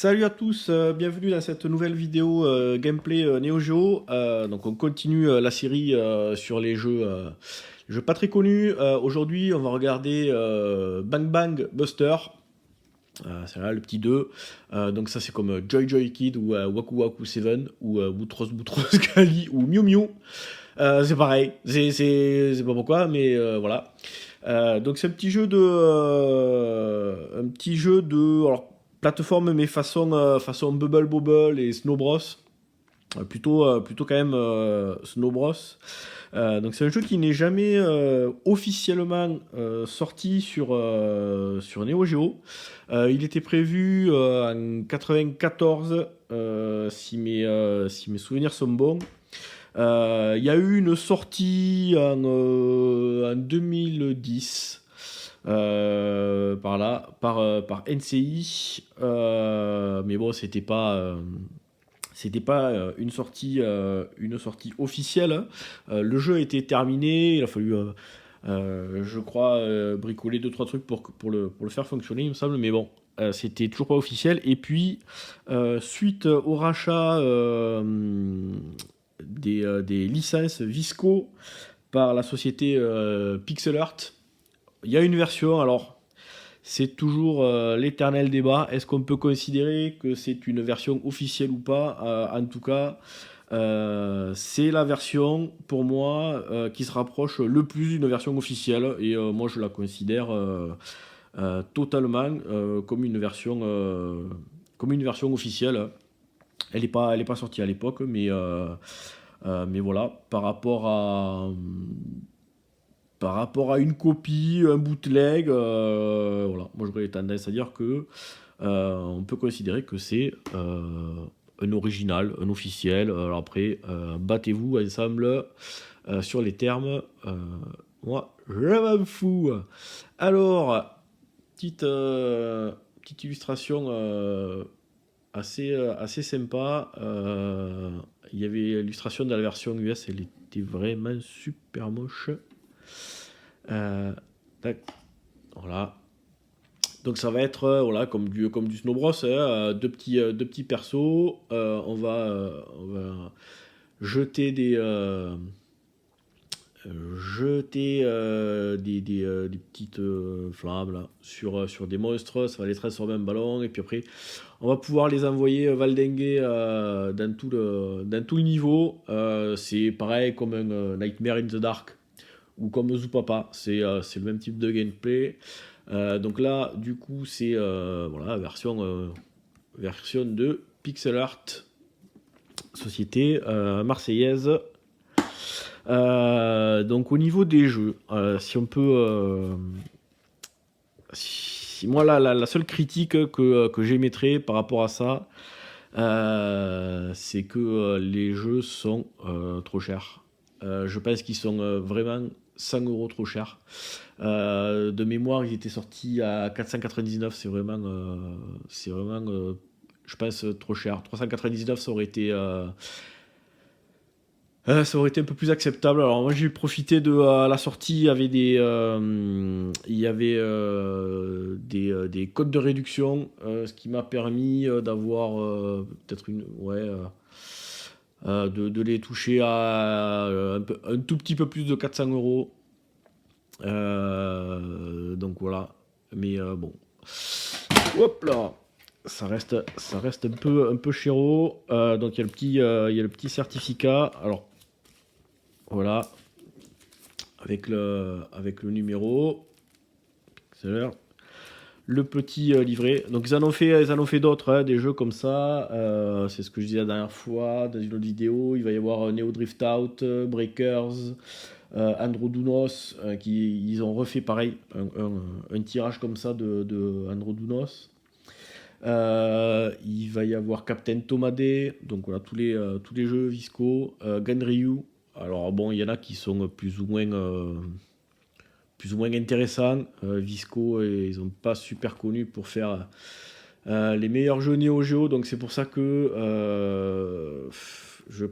Salut à tous, bienvenue dans cette nouvelle vidéo gameplay Neo Geo. Donc on continue la série sur les jeux pas très connus. Aujourd'hui on va regarder Bang Bang Buster. C'est là le petit 2. Donc ça c'est comme Joy Joy Kid ou Waku Waku 7 ou Boutros Boutros Ghali ou Miu Miu. C'est pareil, c'est pas pourquoi, mais voilà. Donc c'est un petit jeu de alors, plateforme mais façon Bubble Bobble et Snow Bros. Plutôt quand même Snow Bros. Donc c'est un jeu qui n'est jamais officiellement sorti sur Neo Geo. Il était prévu en 94 si mes souvenirs sont bons. Il y a eu une sortie en 2010 par NCI, mais bon, c'était pas une sortie officielle, hein. Le jeu a été terminé, il a fallu, je crois, bricoler deux trois trucs pour le faire fonctionner, il me semble, mais bon. C'était toujours pas officiel. Et puis, suite au rachat des licences Visco par la société Pixel Art. Il y a une version, alors c'est toujours l'éternel débat. Est-ce qu'on peut considérer que c'est une version officielle ou pas? En tout cas, c'est la version, pour moi, qui se rapproche le plus d'une version officielle. Et moi, je la considère totalement comme une version officielle. Elle est pas sortie à l'époque, mais voilà, par rapport à une copie, un bootleg, voilà, moi j'aurais tendance à dire que on peut considérer que c'est un original, un officiel. Alors après, battez-vous ensemble sur les termes. Moi, je m'en fous. Alors, petite illustration assez sympa. Il y avait l'illustration de la version US, elle était vraiment super moche. Tac, voilà. Donc ça va être voilà, comme du Snow Bros, hein, deux petits persos. On va jeter des petites flammes là, sur des monstres. Ça va les transformer en ballon. Et puis après, on va pouvoir les envoyer valdinguer dans tout le niveau. C'est pareil comme un Nightmare in the Dark ou comme Zoopapa. C'est le même type de gameplay. Donc là, du coup, c'est voilà, version de Pixel Art, société marseillaise. Donc au niveau des jeux, si on peut... moi, la seule critique que j'émettrais par rapport à ça, c'est que les jeux sont trop chers. Je pense qu'ils sont vraiment 100 € trop chers. De mémoire, ils étaient sortis à 499, c'est vraiment je pense, trop cher. 399, ça aurait été un peu plus acceptable. Alors moi j'ai profité de la sortie, il y avait des codes de réduction, ce qui m'a permis d'avoir peut-être de les toucher à un tout petit peu plus de 400 €. Donc voilà. Mais bon. Hop là. Ça reste un peu chéro. Donc il y a le petit certificat. Alors voilà, avec le numéro. Le petit livret. Donc ils en ont fait d'autres, hein, des jeux comme ça. C'est ce que je disais la dernière fois dans une autre vidéo. Il va y avoir Neo Drift Out, Breakers, Androdounos, ils ont refait pareil, un tirage comme ça de Androdounos. Il va y avoir Captain Tomade, donc voilà, tous les jeux Visco, Ganryu. Alors bon, il y en a qui sont plus ou moins intéressants. Visco, ils n'ont pas super connu pour faire les meilleurs jeux Neo Geo, donc c'est pour ça que je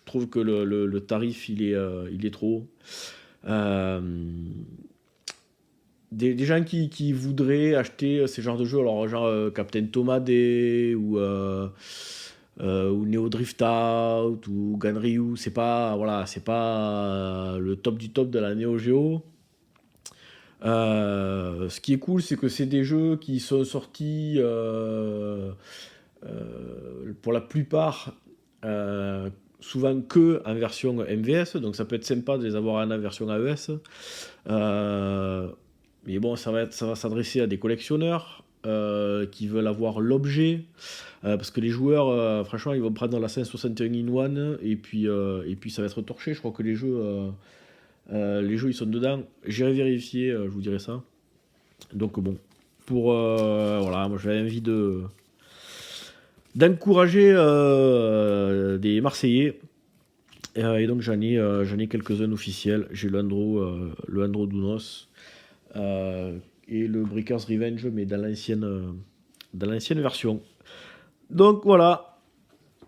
trouve que le tarif il est trop haut. des gens qui voudraient acheter ces genres de jeux, alors genre Captain Tomade ou Neo Drift Out ou Ganryu, c'est pas, voilà, c'est pas le top du top de la Neo Geo. Ce qui est cool, c'est que c'est des jeux qui sont sortis pour la plupart souvent que en version MVS, donc ça peut être sympa de les avoir en version AES. Mais bon, ça va s'adresser à des collectionneurs qui veulent avoir l'objet, parce que les joueurs, franchement, ils vont prendre la 561 in one et puis ça va être torché. Je crois que les jeux ils sont dedans. J'irai vérifier, je vous dirai ça. Donc bon, voilà, moi j'avais envie d'encourager des Marseillais. Et donc j'en ai quelques-uns officiels. J'ai le Andro Dounos et le Breakers Revenge, mais dans l'ancienne version. Donc voilà,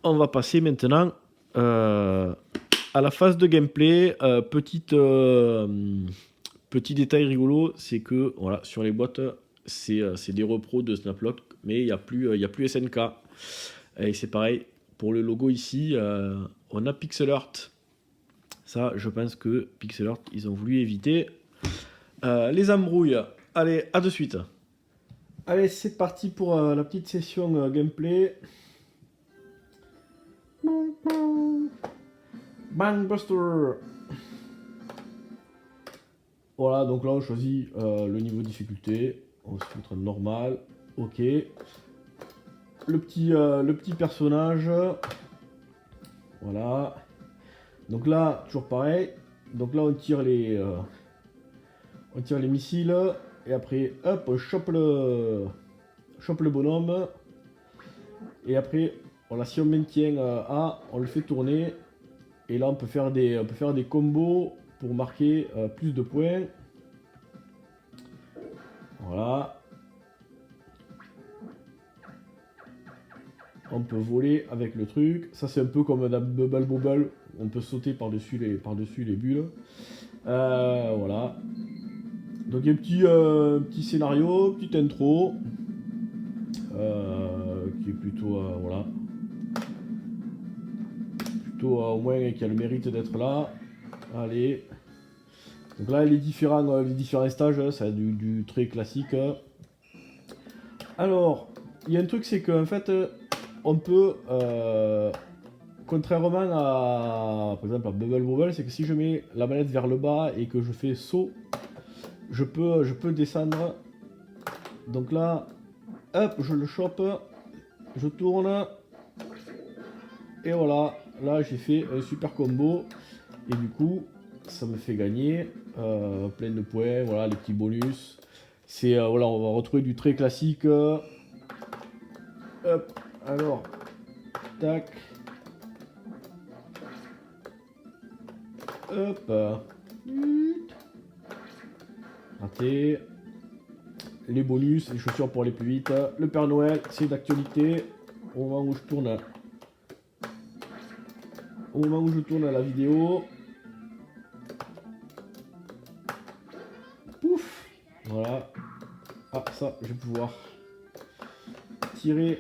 on va passer maintenant à la phase de gameplay. Petit détail rigolo, c'est que voilà, sur les boîtes, c'est des repros de Snaplock, mais il n'y a plus SNK. Et c'est pareil, pour le logo ici, on a Pixel Art. Ça, je pense que Pixel Art, ils ont voulu éviter les embrouilles. Allez, à de suite. Allez, c'est parti pour la petite session gameplay. Bang Buster. Voilà, donc là on choisit le niveau de difficulté. On va se foutre normal. Ok. Le petit personnage. Voilà. Donc là, toujours pareil. Donc là, on tire les missiles. Et après, hop, on chope le bonhomme. Et après, voilà, si on maintient A, on le fait tourner. Et là, on peut faire des combos pour marquer plus de points. Voilà. On peut voler avec le truc. Ça, c'est un peu comme dans Bubble Bobble. On peut sauter par-dessus les bulles. Voilà. Donc, il y a un petit scénario, petite intro. Qui est plutôt, voilà. Plutôt, au moins, qui a le mérite d'être là. Allez. Donc là, les différents stages, c'est du très classique. Alors, il y a un truc, c'est qu'en fait, on peut, contrairement à, par exemple, à Bubble Bobble, c'est que si je mets la manette vers le bas et que je fais saut, je peux descendre. Donc là, hop, je le chope, je tourne, et voilà, là j'ai fait un super combo, et du coup, ça me fait gagner plein de points, voilà, les petits bonus. C'est, voilà, on va retrouver du très classique. Hop, alors, tac. Hop. Raté. Les bonus, les chaussures pour aller plus vite. Le Père Noël, c'est d'actualité. Au moment où je tourne. Au moment où je tourne la vidéo. Pouf. Voilà. Ah, ça, je vais pouvoir tirer.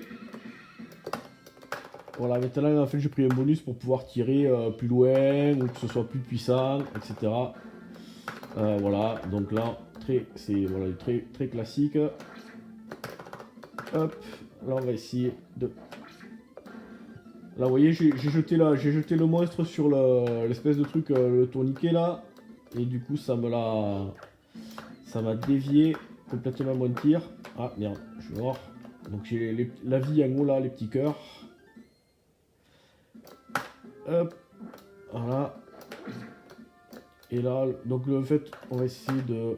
Voilà, maintenant, en fait, j'ai pris un bonus pour pouvoir tirer plus loin, ou que ce soit plus puissant, etc. Voilà, donc là, c'est voilà, très, très classique. Hop, là, on va essayer de... Là, vous voyez, j'ai jeté le monstre sur l'espèce de truc, le tourniquet, là. Et du coup, ça m'a dévié complètement mon tir. Ah, merde, je suis mort. Donc, j'ai la vie en haut, là, les petits cœurs. Hop, voilà. Et là, donc en fait, on va essayer de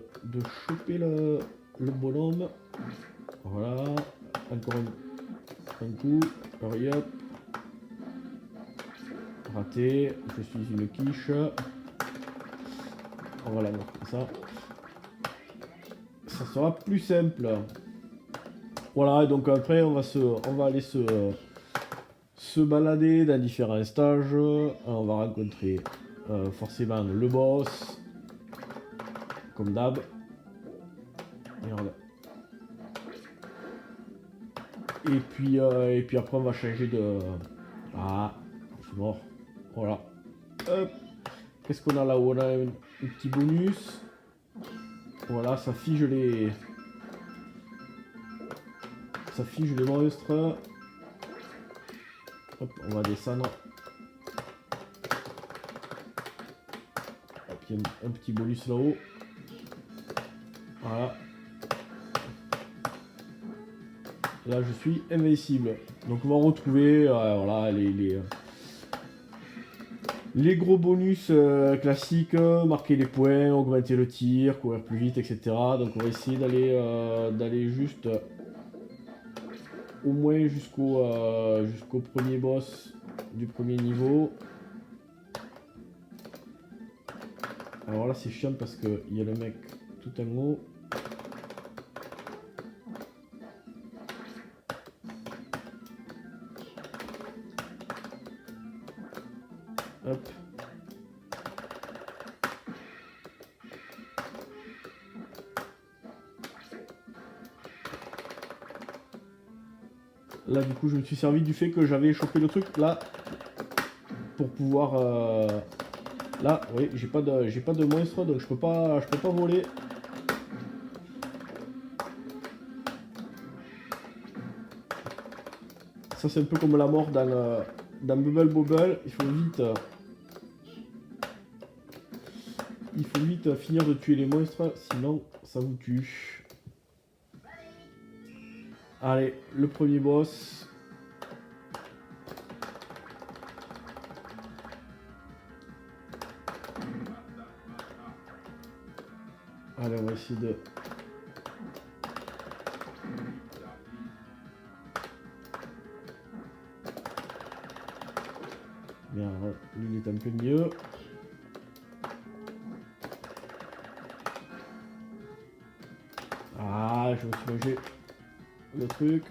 choper le bonhomme. Voilà. Encore un coup. Hurry up. Raté. Je suis une quiche. Voilà, donc ça. Ça sera plus simple. Voilà, donc après, on va aller se balader dans différents stages. On va rencontrer forcément le boss, comme d'hab. Merde. Et puis après on va changer de... Ah, c'est mort. Voilà. Hop. Qu'est-ce qu'on a là-haut? On a un petit bonus. Voilà, ça fige les... Ça fige les monstres. Hop, on va descendre. Hop, il y a un petit bonus là-haut. Voilà. Là, je suis invincible. Donc, on va retrouver voilà, les gros bonus classiques. Marquer les points, augmenter le tir, courir plus vite, etc. Donc, on va essayer d'aller juste au moins jusqu'au premier boss du premier niveau. Alors là, c'est chiant parce qu'il y a le mec tout en haut. Hop. Là du coup je me suis servi du fait que j'avais chopé le truc là pour pouvoir là oui j'ai pas de monstre donc je peux pas voler. Ça c'est un peu comme la mort dans Bubble Bobble, il faut vite finir de tuer les monstres sinon ça vous tue. Allez, le premier boss. Allez, on va essayer de... Merde, lui il est un peu mieux. Ah, je me suis mangé le truc.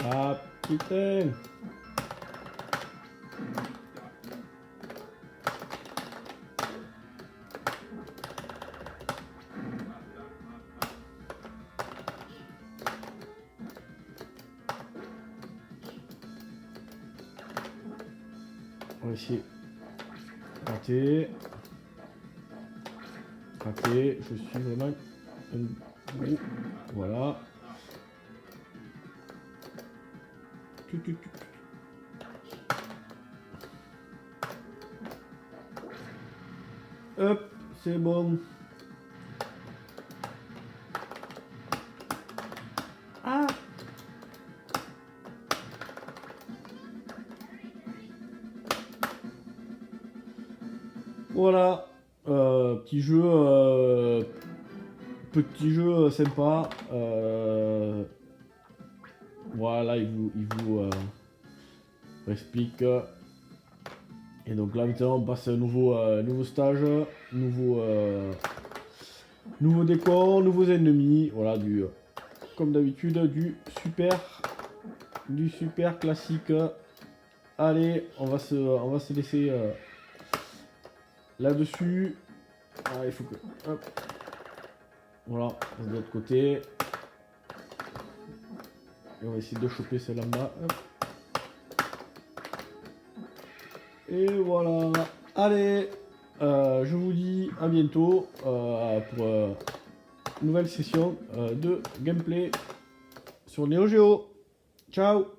Ah putain. On va essayer. Raté. Raté. Je suis vraiment un gros. Voilà. Hop, c'est bon. Ah. Voilà, petit jeu sympa. Voilà, il vous explique. Et donc là maintenant on passe à un nouveau stage, nouveau décor, nouveaux ennemis. Voilà, comme d'habitude du super classique. Allez, on va se laisser là-dessus. Ah, il faut que... Hop. Voilà, de l'autre côté. Et on va essayer de choper celle en bas. Hop. Et voilà. Allez, je vous dis à bientôt pour une nouvelle session de gameplay sur Neo Geo. Ciao.